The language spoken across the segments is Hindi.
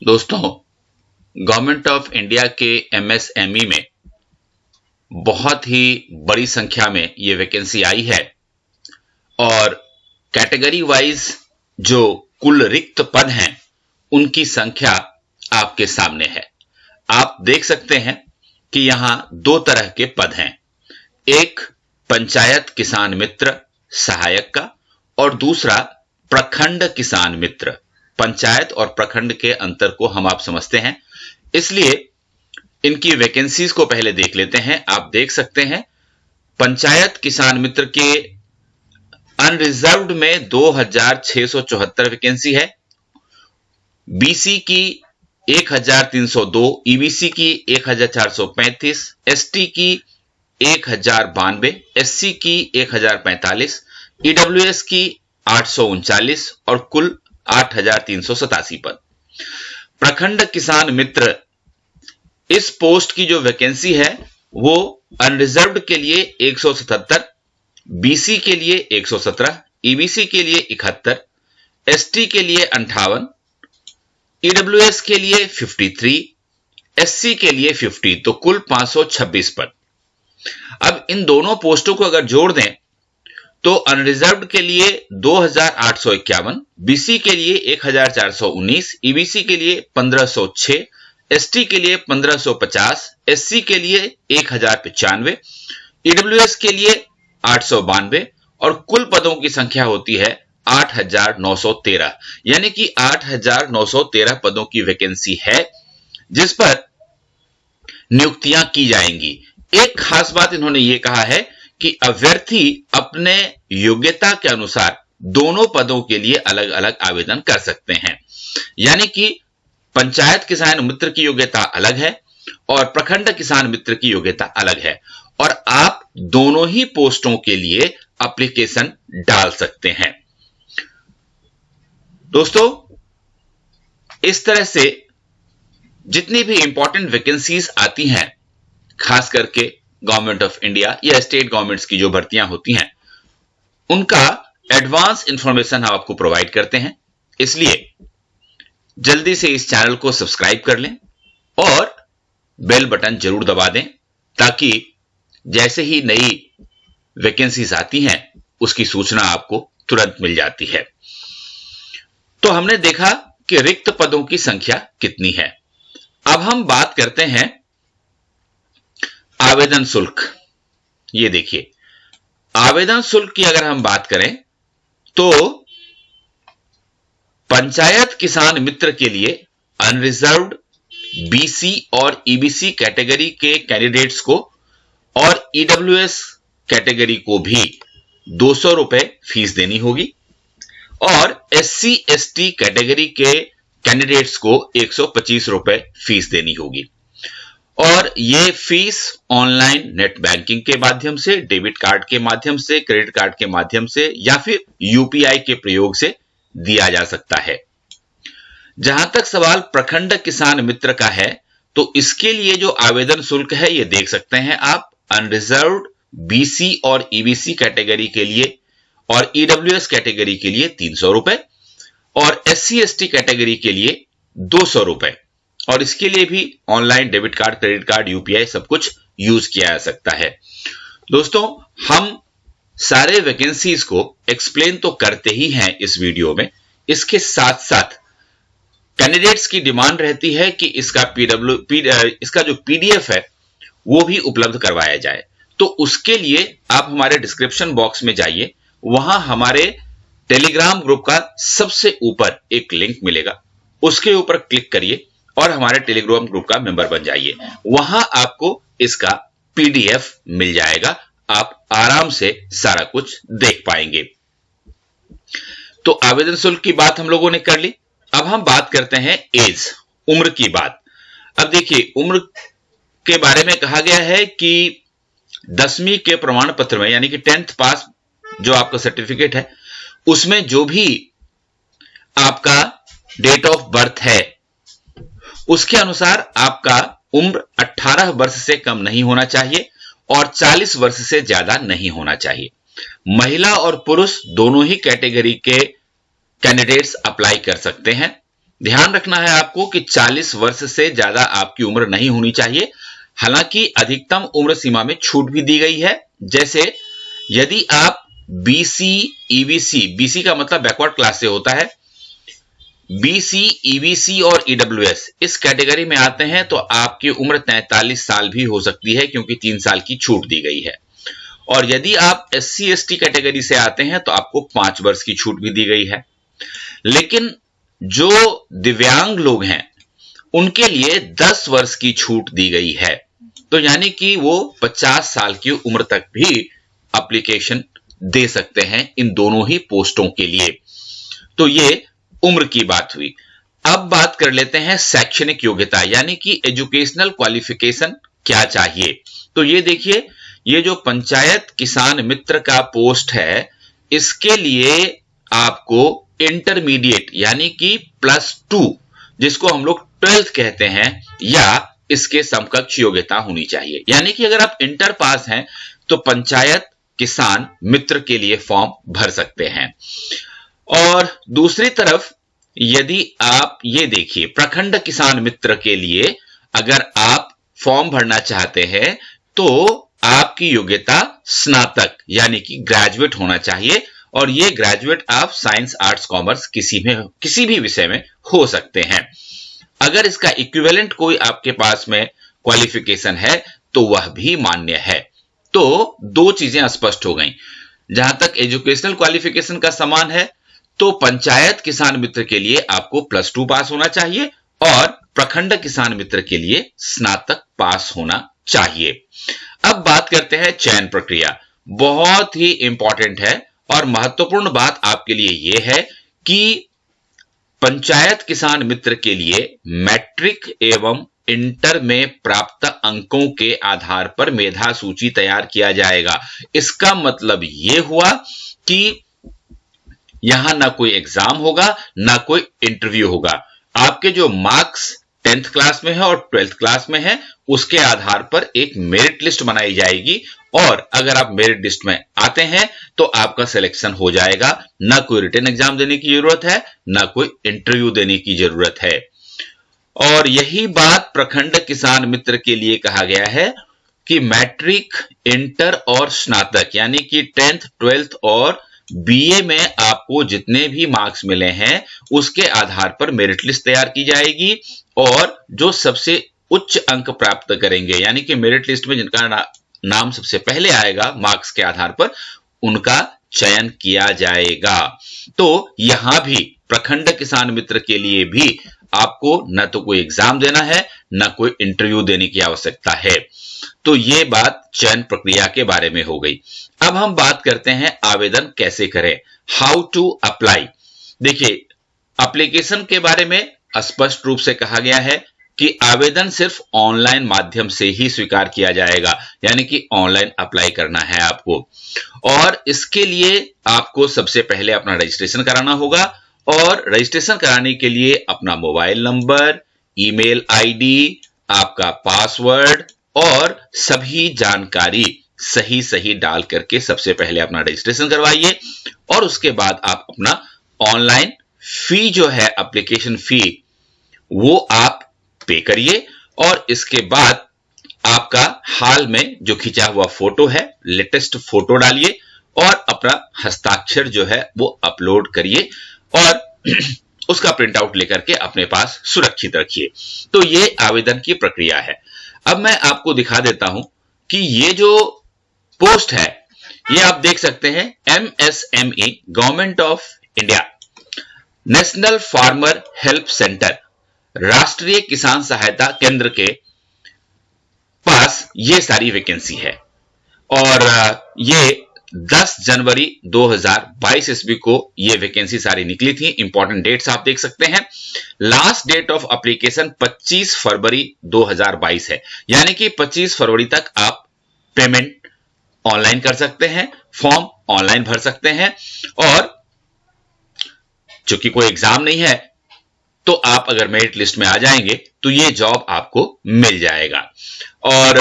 दोस्तों, गवर्नमेंट ऑफ इंडिया के एमएसएमई में बहुत ही बड़ी संख्या में ये वैकेंसी आई है और कैटेगरी वाइज जो कुल रिक्त पद हैं उनकी संख्या आपके सामने है। आप देख सकते हैं कि यहां दो तरह के पद हैं, एक पंचायत किसान मित्र सहायक का और दूसरा प्रखंड किसान मित्र। पंचायत और प्रखंड के अंतर को हम आप समझते हैं, इसलिए इनकी वैकेंसीज को पहले देख लेते हैं। आप देख सकते हैं पंचायत किसान मित्र के अनरिजर्व्ड में 2674 वैकेंसी है, बीसी की 1302, ईबीसी की 1435, एसटी की 1092, एससी की 1045, ईडब्ल्यूएस की 839 और कुल 8387 पद। प्रखंड किसान मित्र इस पोस्ट की जो वैकेंसी है वो अनरिजर्व्ड के लिए 177, बीसी के लिए 117, ईबीसी के लिए 71, एसटी के लिए 58, ईडब्ल्यूएस के लिए 53, एससी के लिए 50, तो कुल 526 पद। अब इन दोनों पोस्टों को अगर जोड़ दें तो अनरिजर्व्ड के लिए 2851, बीसी के लिए 1419, ईबीसी के लिए 1506, एसटी के लिए 1550, एससी के लिए 1095, ईडब्ल्यूएस के लिए 892 और कुल पदों की संख्या होती है 8913। यानी कि 8913 पदों की वैकेंसी है जिस पर नियुक्तियां की जाएंगी। एक खास बात इन्होंने ये कहा है कि अभ्यर्थी अपने योग्यता के अनुसार दोनों पदों के लिए अलग अलग आवेदन कर सकते हैं। यानी कि पंचायत किसान मित्र की योग्यता अलग है और प्रखंड किसान मित्र की योग्यता अलग है और आप दोनों ही पोस्टों के लिए एप्लीकेशन डाल सकते हैं। दोस्तों, इस तरह से जितनी भी इंपॉर्टेंट वैकेंसीज आती हैं, खास करके गवर्नमेंट ऑफ इंडिया या स्टेट गवर्नमेंट्स की जो भर्तियां होती हैं, उनका एडवांस इंफॉर्मेशन हम आपको प्रोवाइड करते हैं। इसलिए जल्दी से इस चैनल को सब्सक्राइब कर लें और बेल बटन जरूर दबा दें ताकि जैसे ही नई वैकेंसीज आती हैं उसकी सूचना आपको तुरंत मिल जाती है। तो हमने देखा कि रिक्त पदों की संख्या कितनी है। अब हम बात करते हैं आवेदन शुल्क। ये देखिए, आवेदन शुल्क की अगर हम बात करें तो पंचायत किसान मित्र के लिए अनरिजर्व्ड, बीसी और ईबीसी कैटेगरी के कैंडिडेट्स को और ईडब्ल्यूएस कैटेगरी को भी 200 रुपए फीस देनी होगी और एससी एसटी कैटेगरी के कैंडिडेट्स को 125 रुपए फीस देनी होगी। और ये फीस ऑनलाइन नेट बैंकिंग के माध्यम से, डेबिट कार्ड के माध्यम से, क्रेडिट कार्ड के माध्यम से या फिर यूपीआई के प्रयोग से दिया जा सकता है। जहां तक सवाल प्रखंड किसान मित्र का है तो इसके लिए जो आवेदन शुल्क है ये देख सकते हैं आप। अनरिजर्व्ड, बीसी और ईबीसी कैटेगरी के लिए और ईडब्ल्यूएस कैटेगरी के लिए 300 रुपए और एससी एसटी कैटेगरी के लिए 200 रुपए और इसके लिए भी online debit card, credit card, UPI सब कुछ यूज किया जा सकता है। दोस्तों, हम सारे वैकेंसीज को एक्सप्लेन तो करते ही हैं इस वीडियो में, इसके साथ साथ कैंडिडेट्स की डिमांड रहती है कि इसका इसका जो पीडीएफ है वो भी उपलब्ध करवाया जाए। तो उसके लिए आप हमारे डिस्क्रिप्शन बॉक्स में जाइए, वहां हमारे टेलीग्राम ग्रुप का सबसे ऊपर एक लिंक मिलेगा, उसके ऊपर क्लिक करिए और हमारे टेलीग्राम ग्रुप का मेंबर बन जाइए। वहां आपको इसका पीडीएफ मिल जाएगा, आप आराम से सारा कुछ देख पाएंगे। तो आवेदन शुल्क की बात हम लोगों ने कर ली। अब हम बात करते हैं एज, उम्र की बात। अब देखिए, उम्र के बारे में कहा गया है कि 10वीं के प्रमाण पत्र में, यानी कि 10th पास जो आपका सर्टिफिकेट है, उसमें जो भी आपका डेट ऑफ बर्थ है उसके अनुसार आपका उम्र 18 वर्ष से कम नहीं होना चाहिए और 40 वर्ष से ज्यादा नहीं होना चाहिए। महिला और पुरुष दोनों ही कैटेगरी के कैंडिडेट्स अप्लाई कर सकते हैं। ध्यान रखना है आपको कि 40 वर्ष से ज्यादा आपकी उम्र नहीं होनी चाहिए। हालांकि अधिकतम उम्र सीमा में छूट भी दी गई है। जैसे यदि आप बीसी, ईबीसी, बीसी का मतलब बैकवर्ड क्लास से होता है, बीसी, ईबीसी और ईडब्ल्यूएस इस कैटेगरी में आते हैं तो आपकी उम्र 43 साल भी हो सकती है, क्योंकि 3 साल की छूट दी गई है। और यदि आप एससी एसटी कैटेगरी से आते हैं तो आपको 5 वर्ष की छूट भी दी गई है। लेकिन जो दिव्यांग लोग हैं उनके लिए 10 वर्ष की छूट दी गई है। तो यानी कि वो 50 साल की उम्र तक भी एप्लीकेशन दे सकते हैं इन दोनों ही पोस्टों के लिए। तो ये उम्र की बात हुई। अब बात कर लेते हैं शैक्षणिक योग्यता, यानी कि एजुकेशनल क्वालिफिकेशन क्या चाहिए। तो ये देखिए, ये जो पंचायत किसान मित्र का पोस्ट है, इसके लिए आपको इंटरमीडिएट यानी कि +2, जिसको हम लोग 12th कहते हैं, या इसके समकक्ष योग्यता होनी चाहिए। यानी कि अगर आप इंटर पास हैं तो पंचायत किसान मित्र के लिए फॉर्म भर सकते हैं। और दूसरी तरफ यदि आप ये देखिए, प्रखंड किसान मित्र के लिए अगर आप फॉर्म भरना चाहते हैं तो आपकी योग्यता स्नातक यानी कि ग्रेजुएट होना चाहिए। और ये ग्रेजुएट आप साइंस, आर्ट्स, कॉमर्स किसी भी विषय में हो सकते हैं। अगर इसका इक्विवेलेंट कोई आपके पास में क्वालिफिकेशन है तो वह भी मान्य है। तो दो चीजें स्पष्ट हो गई। जहां तक एजुकेशनल क्वालिफिकेशन का समान है तो पंचायत किसान मित्र के लिए आपको +2 पास होना चाहिए और प्रखंड किसान मित्र के लिए स्नातक पास होना चाहिए। अब बात करते हैं चयन प्रक्रिया। बहुत ही इंपॉर्टेंट है और महत्वपूर्ण बात आपके लिए यह है कि पंचायत किसान मित्र के लिए मैट्रिक एवं इंटर में प्राप्त अंकों के आधार पर मेधा सूची तैयार किया जाएगा। इसका मतलब यह हुआ कि यहां ना कोई एग्जाम होगा, ना कोई इंटरव्यू होगा। आपके जो मार्क्स 10th क्लास में है और 12th क्लास में है, उसके आधार पर एक मेरिट लिस्ट बनाई जाएगी और अगर आप मेरिट लिस्ट में आते हैं तो आपका सिलेक्शन हो जाएगा। ना कोई रिटन एग्जाम देने की जरूरत है, ना कोई इंटरव्यू देने की जरूरत है। और यही बात प्रखंड किसान मित्र के लिए कहा गया है कि मैट्रिक, इंटर और स्नातक यानी कि 10th, 12th और बीए में आपको जितने भी मार्क्स मिले हैं उसके आधार पर मेरिट लिस्ट तैयार की जाएगी और जो सबसे उच्च अंक प्राप्त करेंगे यानी कि मेरिट लिस्ट में जिनका नाम सबसे पहले आएगा मार्क्स के आधार पर, उनका चयन किया जाएगा। तो यहां भी प्रखंड किसान मित्र के लिए भी आपको न तो कोई एग्जाम देना है, न कोई इंटरव्यू देने की आवश्यकता है। तो ये बात चयन प्रक्रिया के बारे में हो गई। अब हम बात करते हैं आवेदन कैसे करें, हाउ टू अप्लाई। देखिए, एप्लीकेशन के बारे में स्पष्ट रूप से कहा गया है कि आवेदन सिर्फ ऑनलाइन माध्यम से ही स्वीकार किया जाएगा, यानी कि ऑनलाइन अप्लाई करना है आपको। और इसके लिए आपको सबसे पहले अपना रजिस्ट्रेशन कराना होगा और रजिस्ट्रेशन कराने के लिए अपना मोबाइल नंबर, ईमेल आईडी, आपका पासवर्ड और सभी जानकारी सही सही डाल करके सबसे पहले अपना रजिस्ट्रेशन करवाइए और उसके बाद आप अपना ऑनलाइन फी जो है एप्लीकेशन फी वो आप पे करिए और इसके बाद आपका हाल में जो खिंचा हुआ फोटो है, लेटेस्ट फोटो डालिए और अपना हस्ताक्षर जो है वो अपलोड करिए और उसका प्रिंट आउट लेकर के अपने पास सुरक्षित रखिए। तो ये आवेदन की प्रक्रिया है। अब मैं आपको दिखा देता हूं कि ये जो पोस्ट है ये आप देख सकते हैं, MSME government of India national farmer help centre, राष्ट्रीय किसान सहायता केंद्र के पास ये सारी वैकेंसी है और ये 10 जनवरी 2022 ईस्वी को ये वैकेंसी सारी निकली थी। इंपॉर्टेंट डेट्स आप देख सकते हैं। लास्ट डेट ऑफ एप्लीकेशन 25 फरवरी 2022 है, यानी कि 25 फरवरी तक आप पेमेंट ऑनलाइन कर सकते हैं, फॉर्म ऑनलाइन भर सकते हैं और चूंकि कोई एग्जाम नहीं है तो आप अगर मेरिट लिस्ट में आ जाएंगे तो ये जॉब आपको मिल जाएगा। और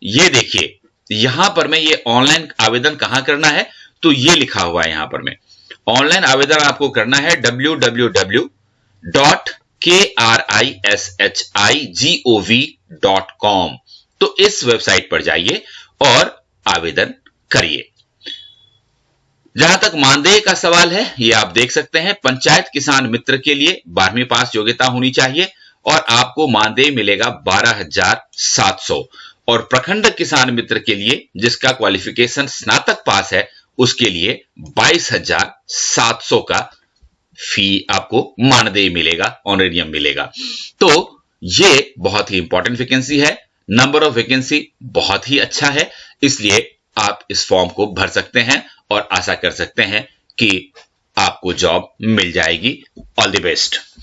ये देखिए यहां पर मैं ये ऑनलाइन आवेदन कहां करना है तो ये लिखा हुआ है यहां पर में ऑनलाइन आवेदन आपको करना है www.kshp KRISHIGOV.com। तो इस वेबसाइट पर जाइए और आवेदन करिए। जहां तक मानदेय का सवाल है, ये आप देख सकते हैं, पंचायत किसान मित्र के लिए 12वीं पास योग्यता होनी चाहिए और आपको मानदेय मिलेगा 12,700। और प्रखंड किसान मित्र के लिए जिसका क्वालिफिकेशन स्नातक पास है, उसके लिए 22,700 का फी आपको मानदेय मिलेगा, ऑनरेरियम मिलेगा। तो ये बहुत ही इंपॉर्टेंट वैकेंसी है। नंबर ऑफ वैकेंसी बहुत ही अच्छा है, इसलिए आप इस फॉर्म को भर सकते हैं और आशा कर सकते हैं कि आपको जॉब मिल जाएगी। All the best.